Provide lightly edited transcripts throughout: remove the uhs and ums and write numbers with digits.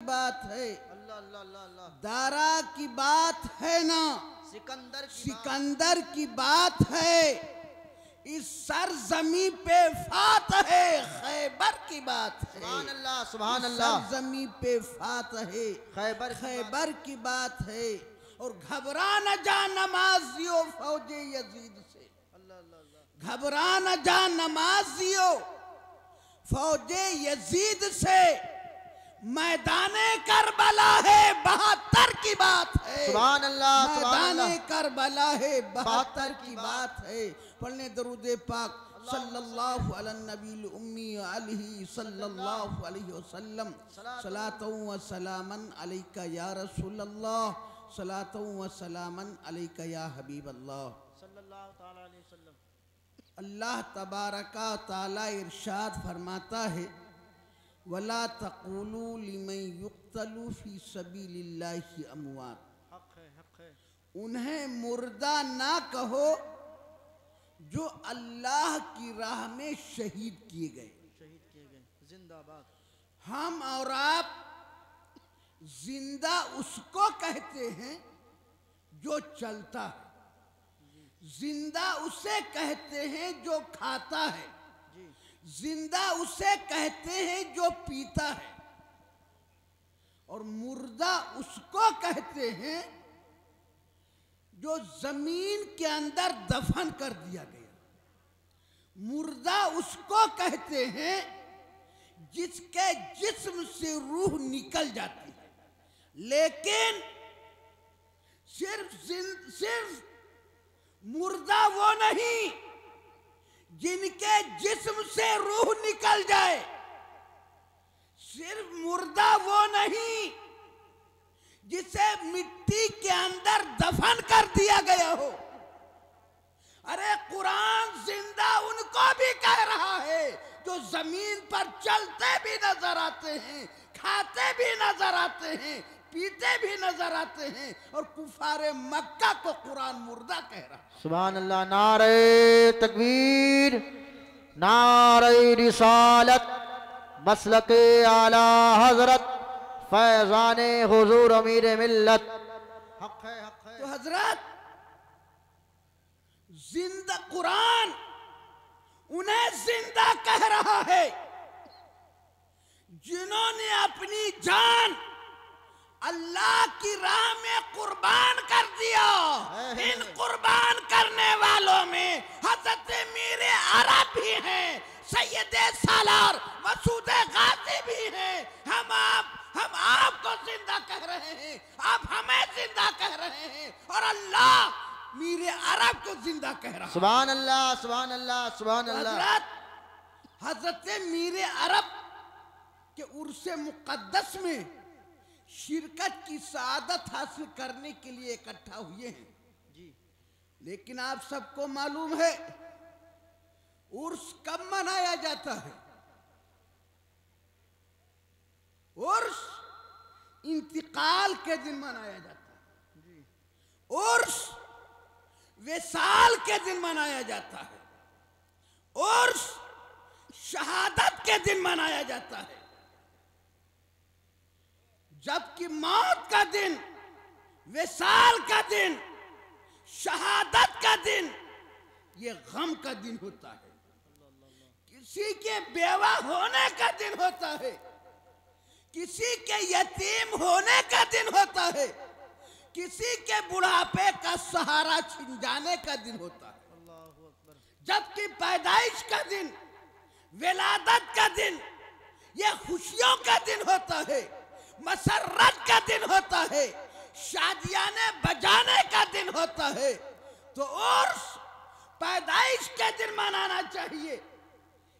बात है, अल्लाह अल्लाह अल्लाह अल्लाह। दारा की बात है ना, सिकंदर की बात है। इस सरजमी पे फात है, खैबर की बात है। सुभान अल्लाह सुभान अल्लाह। सरजमी पे फात है, खैबर की बात है। और घबरा न जा नमाजियो फौजे यजीद से, अल्लाह अल्लाह अल्लाह। घबरा न जा नमाजियो फौजे यजीद से, मैदाने करबला है 72 की बात है। सुभान अल्लाह सुभान अल्लाह। मैदाने करबला है 72 की बात है। पढ़ने दरूद पाक सल्लल्लाहु अलैहि नबील उम्मी अलैहि सल्लल्लाहु अलैहि वसल्लम। सलातु व सलामन अलैका या रसूल अल्लाह, सलातु व सलामन अलैका या हबीब अल्लाह सल्लल्लाहु तआला अलैहि वसल्लम। अल्लाह तबारका तआला इरशाद फरमाता है, वला तक़ूलू लिमन युक़्तलू फ़ी सबीलिल्लाहि अमवात। हक है हक है। उन्हें मुर्दा ना कहो जो अल्लाह की राह में शहीद किए गए। शहीद किए गए, जिंदाबाद। हम और आप जिंदा उसको कहते हैं जो चलता है, जिंदा उसे कहते हैं जो खाता है, जिंदा उसे कहते हैं जो पीता है, और मुर्दा उसको कहते हैं जो जमीन के अंदर दफन कर दिया गया। मुर्दा उसको कहते हैं जिसके जिस्म से रूह निकल जाती है, लेकिन सिर्फ मुर्दा वो नहीं जिनके जिस्म से रूह निकल जाए, सिर्फ मुर्दा वो नहीं जिसे मिट्टी के अंदर दफन कर दिया गया हो। अरे कुरान जिंदा उनको भी कह रहा है जो जमीन पर चलते भी नजर आते हैं, खाते भी नजर आते हैं, पीते भी नजर आते हैं, और कुफारे मक्का को कुरान मुर्दा कह रहा है। सुभान अल्लाह। नारे तकबीर, नारे रिसालत, मसलके आला हजरत, फैजाने हुजूर अमीर मिल्लत। हक है हक है। तो हजरत जिंदा कुरान उन्हें जिंदा कह रहा है जिन्होंने अपनी जान अल्लाह की राह में कुर्बान कर दिया। इन कुर्बान करने वालों में हजरत मीर अरब भी हैं, सैयद सालार मसूद गाजी भी हैं। हम आपको जिंदा कह रहे हैं, आप हमें जिंदा कह रहे हैं, और अल्लाह मीर अरब को जिंदा कह रहा है। सुभान अल्लाह सुभान अल्लाह सुभान अल्लाह। हजरत मीर अरब के उर्से मुकद्दस में शिरकत की सआदत हासिल करने के लिए इकट्ठा हुए हैं जी। लेकिन आप सबको मालूम है उर्स कब मनाया जाता है? उर्स इंतकाल के दिन मनाया जाता है जी। उर्स विसाल के दिन मनाया जाता है, उर्स शहादत के दिन मनाया जाता है। जबकि मौत का दिन, विसाल का दिन, शहादत का दिन, ये गम का दिन होता है। किसी के बेवा होने का दिन होता है, किसी के यतीम होने का दिन होता है, किसी के बुढ़ापे का सहारा छिन जाने का दिन होता है। जबकि पैदाइश का दिन, विलादत का दिन, ये खुशियों का दिन होता है, मसर्रत का दिन होता है, शादियाने बजाने का दिन होता है। तो उर्स पैदाइश के दिन मनाना चाहिए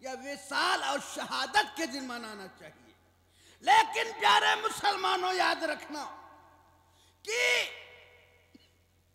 या विसाल और शहादत के दिन मनाना चाहिए? लेकिन प्यारे मुसलमानों, याद रखना कि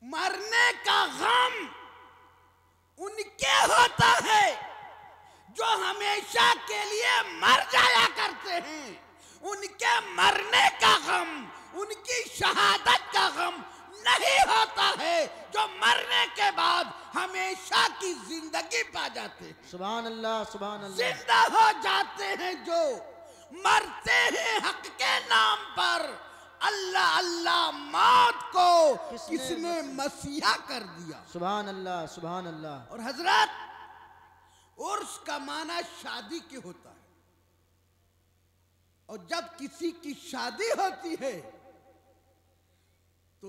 मरने का गम उनके होता है जो हमेशा के लिए मर जाया करते हैं। उनके मरने का गम, उनकी शहादत का गम नहीं होता है जो मरने के बाद हमेशा की जिंदगी पा जाते हैं। सुभान अल्लाह सुभान अल्लाह। जिंदा हो जाते हैं जो मरते हैं हक के नाम पर। अल्लाह अल्लाह मौत को किसने मसीहा कर दिया। सुभान अल्लाह, सुभान अल्लाह। और हजरत, उर्स का माना शादी के होता है, और जब किसी की शादी होती है तो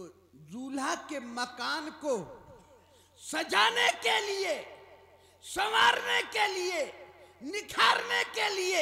दूल्हा के मकान को सजाने के लिए, संवारने के लिए, निखारने के लिए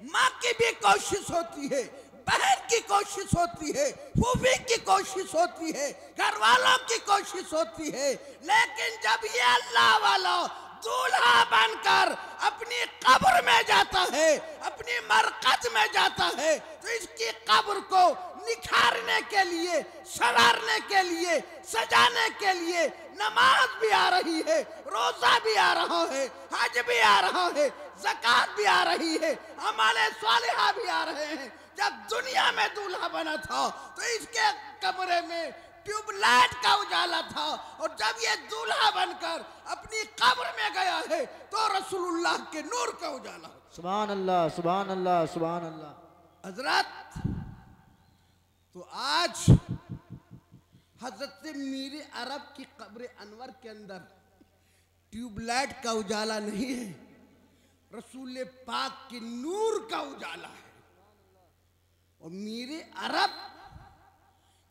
माँ की भी कोशिश होती है, बहन की कोशिश होती है, फूफी की कोशिश होती है, घर वालों की कोशिश होती है। लेकिन जब ये अल्लाह वाला दूल्हा बनकर अपनी कब्र में जाता है, अपनी मरकज में जाता है, तो इसकी कब्र को निखारने के लिए, संवारने के लिए, सजाने के लिए नमाज भी आ रही है, रोजा भी आ रहा है, हज भी आ रहा है, ज़कात भी आ रही है, अमाले सालिहा भी आ रहे हैं। जब दुनिया में दूल्हा बना था तो इसके कमरे में ट्यूबलाइट का उजाला था, और जब ये दूल्हा बनकर अपनी कब्र में गया है तो रसूलुल्लाह के नूर का उजाला। सुभान अल्लाह, सुभान अल्लाह, सुभान अल्लाह। हजरत, तो आज हजरत मीर अरब की कब्र अनवर के अंदर ट्यूबलाइट का उजाला नहीं है, रसूल पाक के नूर का उजाला है। और मीर अरब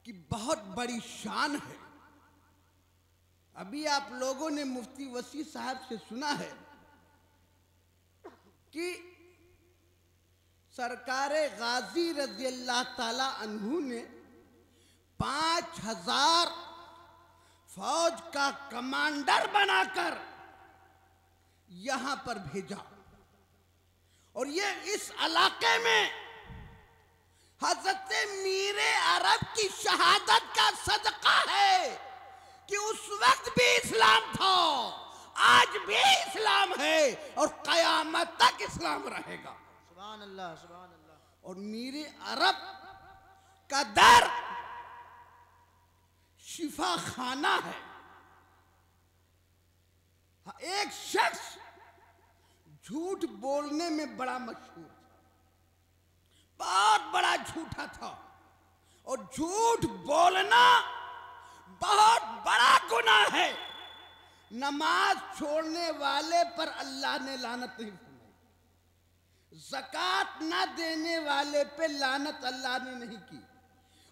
की बहुत बड़ी शान है। अभी आप लोगों ने मुफ्ती वसी साहब से सुना है कि सरकारे गाजी रज़ी अल्लाह ताला अन्हु ने 5000 फौज का कमांडर बनाकर यहां पर भेजा, और ये इस इलाके में हजरत मीर अरब की शहादत का सदका है कि उस वक्त भी इस्लाम था, आज भी इस्लाम है, और कयामत तक इस्लाम रहेगा। सुभान अल्लाह, सुभान अल्लाह। और मीर अरब का दर शिफा खाना है। एक शख्स झूठ बोलने में बड़ा मशहूर, बहुत बड़ा झूठा था, और झूठ बोलना बहुत बड़ा गुनाह है। नमाज छोड़ने वाले पर अल्लाह ने लानत नहीं फरमाई, ज़कात ना देने वाले पे लानत अल्लाह ने नहीं की,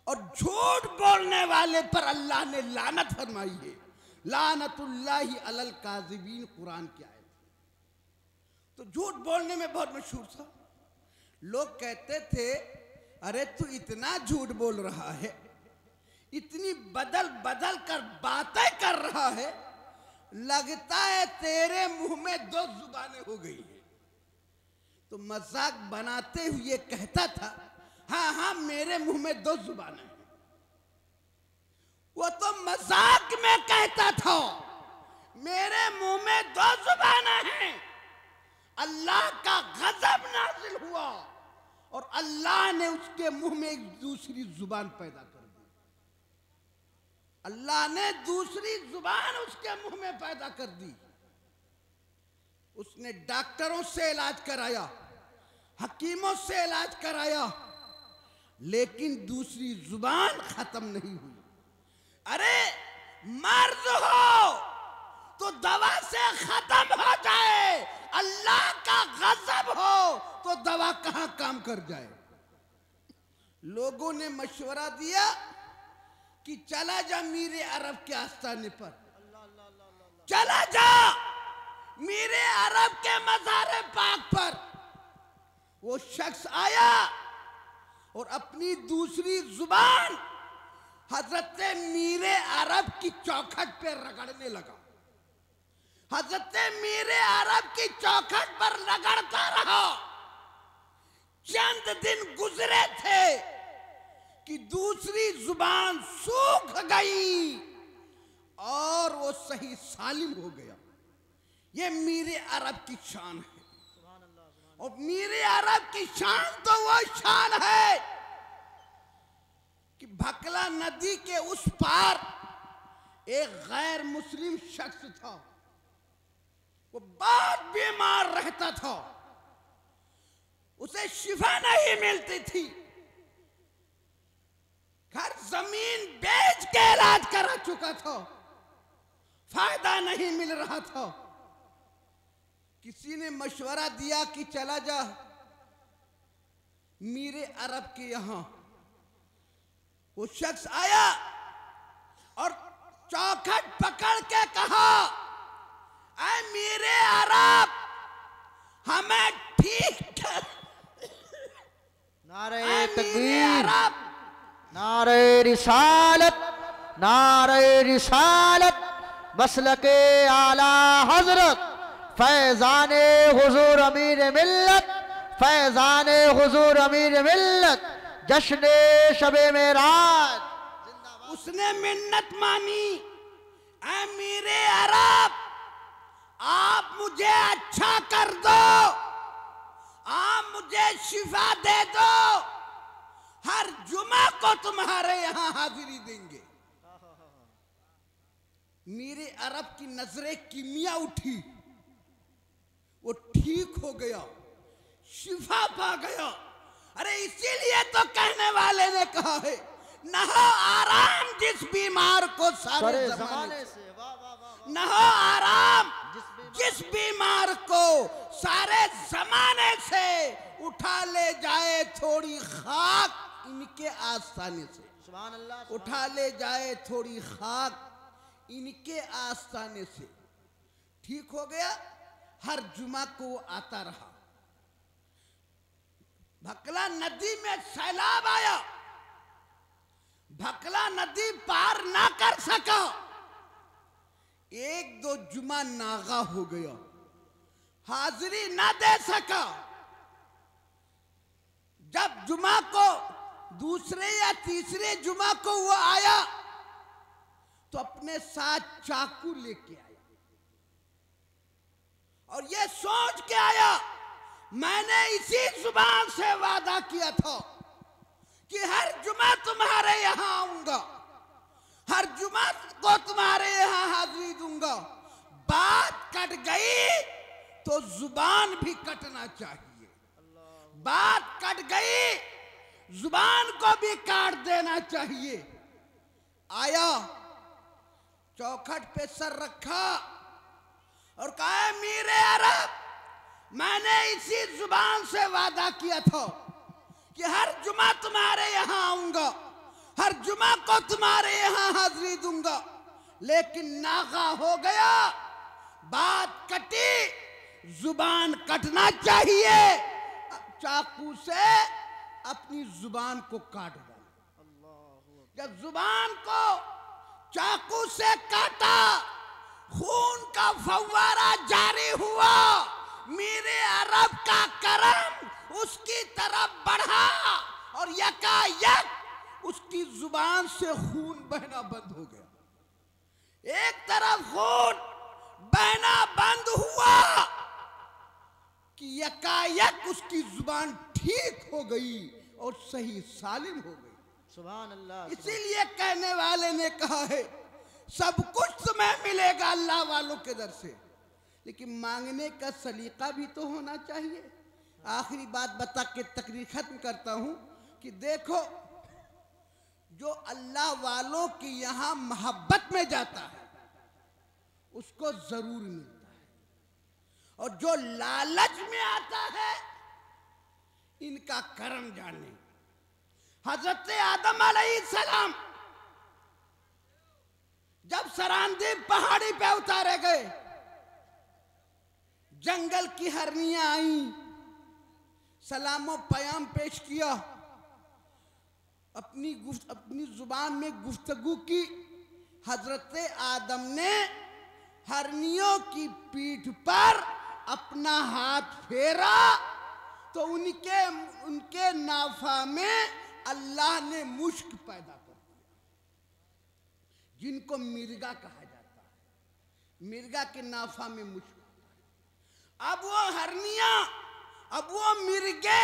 और झूठ बोलने वाले पर अल्लाह ने लानत फरमाई है। लानतुल्लाहि अलल काज़िबीन कुरान की आयत। तो झूठ बोलने में बहुत मशहूर था। लोग कहते थे, अरे तू इतना झूठ बोल रहा है, इतनी बदल बदल कर बातें कर रहा है, लगता है तेरे मुंह में 2 जुबानें हो गई है। तो मजाक बनाते हुए कहता था, हाँ हाँ मेरे मुंह में 2 जुबानें हैं। वो तो मजाक में कहता था, मेरे मुंह में 2 जुबानें हैं। अल्लाह का गजब नाजिल हुआ और अल्लाह ने उसके मुंह में एक दूसरी जुबान पैदा कर दी। अल्लाह ने दूसरी जुबान उसके मुंह में पैदा कर दी। उसने डॉक्टरों से इलाज कराया, हकीमों से इलाज कराया, लेकिन दूसरी जुबान खत्म नहीं हुई। अरे मर्ज हो तो दवा से खत्म हो जाए, अल्लाह का गजब हो तो दवा कहां काम कर जाए। लोगों ने मशवरा दिया कि चला जा मीर अरब के आस्थाने पर, चला जा मीर अरब के मज़ार पाक पर। वो शख्स आया और अपनी दूसरी जुबान हजरत मीर अरब की चौखट पे रगड़ने लगा। हजरत मीर अरब की चौखट पर रगड़ता रहा। चंद दिन गुजरे थे कि दूसरी जुबान सूख गई और वो सही सालिम हो गया। ये मीर अरब की शान है। और मीर अरब की शान तो वो शान है कि भकला नदी के उस पार एक गैर मुस्लिम शख्स था। वो बहुत बीमार रहता था। उसे शिफा नहीं मिलती थी, घर जमीन बेच के इलाज करा चुका था, फायदा नहीं मिल रहा था। किसी ने मशवरा दिया कि चला जा मीरे अरब के यहां। वो शख्स आया और चौखट पकड़ के कहा, ऐ मीरे अरब, हमें ठीक कर। नारे तकबीर, नारे रिसालत, नारे रिसालत, मसलके आला हजरत फैजाने हुजूर अमीर मिल्लत, फैजाने हुजूर अमीर मिल्लत, जश्ने शबे मेराज। उसने मिन्नत मानी, ऐ मीरे अरब, आप मुझे अच्छा कर दो, आप मुझे शिफा दे दो, हर जुमा को तुम्हारे यहां हाजिरी देंगे। मीरे अरब की नजरे कीमिया उठी, वो ठीक हो गया, शिफा पा गया। अरे इसीलिए तो कहने वाले ने कहा है, न हो आराम जिस बीमार को सारे जमाने से, न हो आराम जिस बीमार को सारे जमाने से, उठा ले जाए थोड़ी खाक इनके आस्थाने से, सुभान अल्लाह, उठा ले जाए थोड़ी खाक इनके आस्थाने से। ठीक हो गया, हर जुमा को आता रहा। भकला नदी में सैलाब आया, भकला नदी पार ना कर सका, एक दो जुमा नागा हो गया, हाजिरी ना दे सका। जब जुमा को दूसरे या तीसरे जुमा को वो आया तो अपने साथ चाकू लेके आया और ये सोच के आया, मैंने इसी जुबान से वादा किया था कि हर जुमा तुम्हारे यहां आऊंगा, हर जुमा को तुम्हारे यहां हाजिरी दूंगा। बात कट गई तो जुबान भी कटना चाहिए, बात कट गई जुबान को भी काट देना चाहिए। आया, चौखट पे सर रखा और कहा, मीरे अरब, मैंने इसी जुबान से वादा किया था कि हर जुमा तुम्हारे यहां आऊंगा, हर जुमा को तुम्हारे यहां हाजिरी दूंगा, लेकिन नागा हो गया, बात कटी, जुबान कटना चाहिए। चाकू से अपनी जुबान को काट डाला। जब जुबान को चाकू से काटा, खून का फव्वारा जारी हुआ, मीरे अरब का करम उसकी तरफ बढ़ा और यकायक उसकी जुबान से खून बहना बंद हो गया। एक तरफ खून बहना बंद हुआ कि यकायक उसकी जुबान ठीक हो गई और सही सालिम हो गई। सुभान अल्लाह। इसीलिए कहने वाले ने कहा है, सब कुछ तुम्हें मिलेगा अल्लाह वालों के दर से, लेकिन मांगने का सलीका भी तो होना चाहिए। आखिरी बात बता के तकरीर खत्म करता हूं कि देखो, जो अल्लाह वालों की यहां मोहब्बत में जाता है उसको जरूर मिलता है, और जो लालच में आता है इनका करम जाने। हजरत आदम अलैहिस्सलाम जब सरांदीप पहाड़ी पे उतारे गए, जंगल की हरनियां आई, सलामो पयाम पेश किया, अपनी जुबान में गुफ्तगू की। हजरत आदम ने हरनियों की पीठ पर अपना हाथ फेरा तो उनके नाफा में अल्लाह ने मुश्क पैदा कर दिया, जिनको मिर्गा कहा जाता है। मिर्गा के नाफा में मुश्क होता है। अब वो हरनियां, अब वो मिर्गे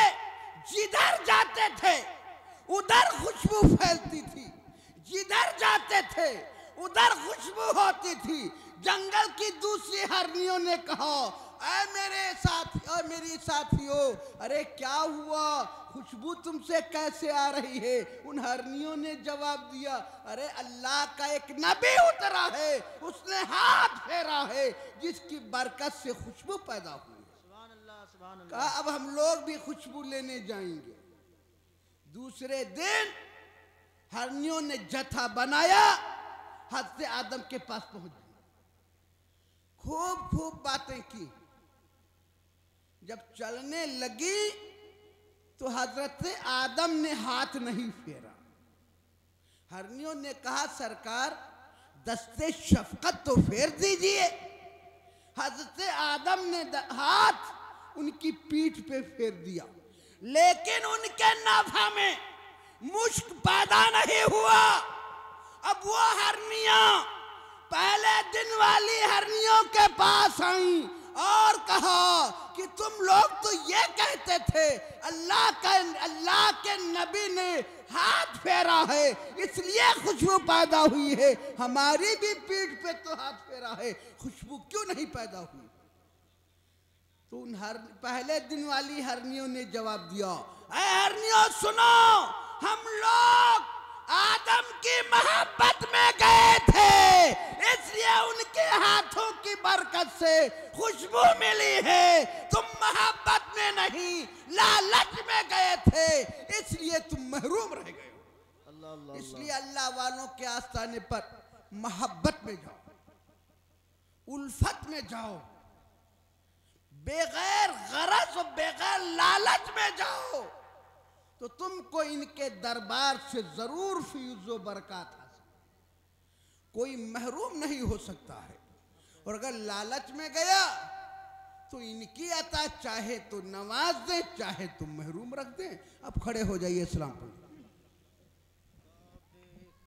जिधर जाते थे उधर खुशबू फैलती थी, जिधर जाते थे उधर खुशबू होती थी। जंगल की दूसरी हरनियों ने कहा, ऐ मेरे साथी और मेरी साथियों, अरे क्या हुआ, खुशबू तुमसे कैसे आ रही है? उन हरनियों ने जवाब दिया, अरे अल्लाह का एक नबी उतरा है, उसने हाथ फेरा है, जिसकी बरकत से खुशबू पैदा हुई है। सुभान अल्लाह, सुभान अल्लाह। कहा अब हम लोग भी खुशबू लेने जाएंगे। दूसरे दिन हरनियों ने जत्था बनाया, हज़रत आदम के पास पहुंच गए, खूब बातें की। जब चलने लगी तो हजरत आदम ने हाथ नहीं फेरा। हरनियों ने कहा, सरकार दस्ते शफकत तो फेर दीजिए। हजरत आदम ने हाथ उनकी पीठ पे फेर दिया, लेकिन उनके नाभा में मुश्क पैदा नहीं हुआ। अब वो हरनियां पहले दिन वाली हरनियों के पास आई और कहा कि तुम लोग तो ये कहते थे अल्लाह के नबी ने हाथ फेरा है, इसलिए खुशबू पैदा हुई है। हमारी भी पीठ पे तो हाथ फेरा है, खुशबू क्यों नहीं पैदा हुई? तो उन पहले दिन वाली हरनियों ने जवाब दिया, ऐ हरनियों सुनो, हम लोग आदम की मोहब्बत में गए थे, इसलिए उनके हाथों की बरकत से खुशबू मिली है। तुम मोहब्बत में नहीं, लालच में गए थे, इसलिए तुम महरूम रह गए हो। अल्लाह अल्लाह। इसलिए अल्लाह वालों के आस्थाने पर मोहब्बत में जाओ, उल्फत में जाओ, बेगैर गरज और बेगैर लालच में जाओ, तो तुमको इनके दरबार से जरूर फयूज़ो बरकत हासिल। कोई महरूम नहीं हो सकता है। और अगर लालच में गया तो इनकी अता चाहे तो नवाज दे, चाहे तो महरूम रख दे। अब खड़े हो जाइए, सलाम पढ़िए।